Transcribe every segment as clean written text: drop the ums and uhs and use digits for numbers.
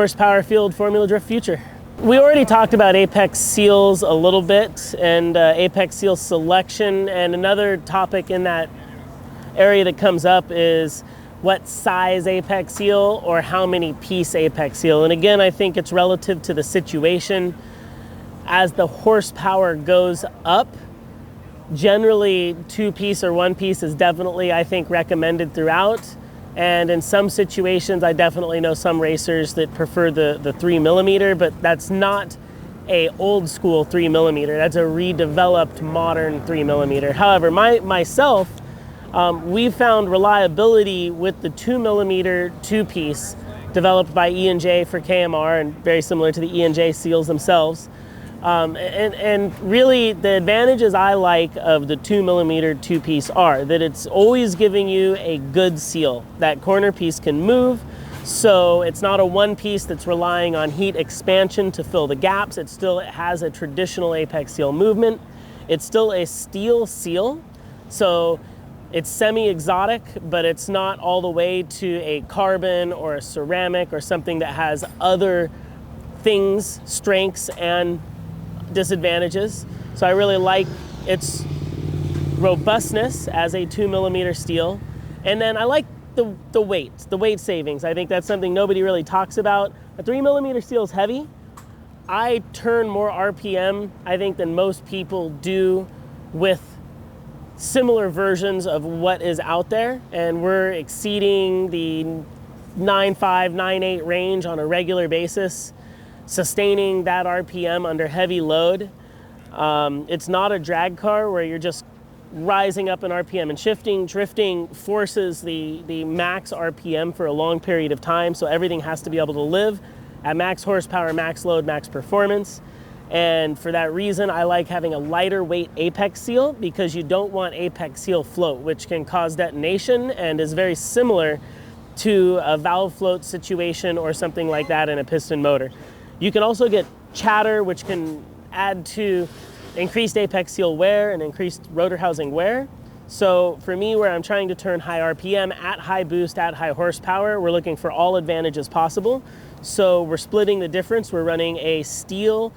Horsepower Field Formula Drift Future. We already talked about apex seals a little bit and apex seal selection, and another topic in that area that comes up is what size apex seal or how many piece apex seal. And again, I think it's relative to the situation. As the horsepower goes up, generally 2-piece or 1-piece is definitely, I think, recommended throughout. And in some situations, I definitely know some racers that prefer the 3mm, but that's not a old school 3mm. That's a redeveloped modern 3mm. However, myself, we found reliability with the 2mm 2-piece developed by E&J for KMR, and very similar to the E&J seals themselves. And really the advantages I like of the 2mm 2-piece are that it's always giving you a good seal. That corner piece can move, so it's not a 1-piece that's relying on heat expansion to fill the gaps. It still has a traditional apex seal movement. It's still a steel seal, so it's semi-exotic, but it's not all the way to a carbon or a ceramic or something that has other things, strengths, and disadvantages. So I really like its robustness as a 2mm steel. And then I like the weight savings. I think that's something nobody really talks about. A 3mm steel is heavy. I turn more RPM, I think, than most people do with similar versions of what is out there. And we're exceeding the 9.5, 9.8 range on a regular basis, sustaining that RPM under heavy load. It's not a drag car where you're just rising up in RPM and shifting. Drifting forces the max RPM for a long period of time, so everything has to be able to live at max horsepower, max load, max performance. And for that reason, I like having a lighter weight apex seal, because you don't want apex seal float, which can cause detonation and is very similar to a valve float situation or something like that in a piston motor. You can also get chatter, which can add to increased apex seal wear and increased rotor housing wear. So for me, where I'm trying to turn high RPM at high boost, at high horsepower, we're looking for all advantages possible. So we're splitting the difference. We're running a steel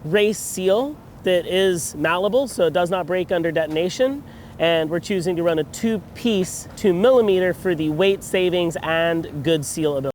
race seal that is malleable, so it does not break under detonation. And we're choosing to run a 2-piece 2mm for the weight savings and good seal ability.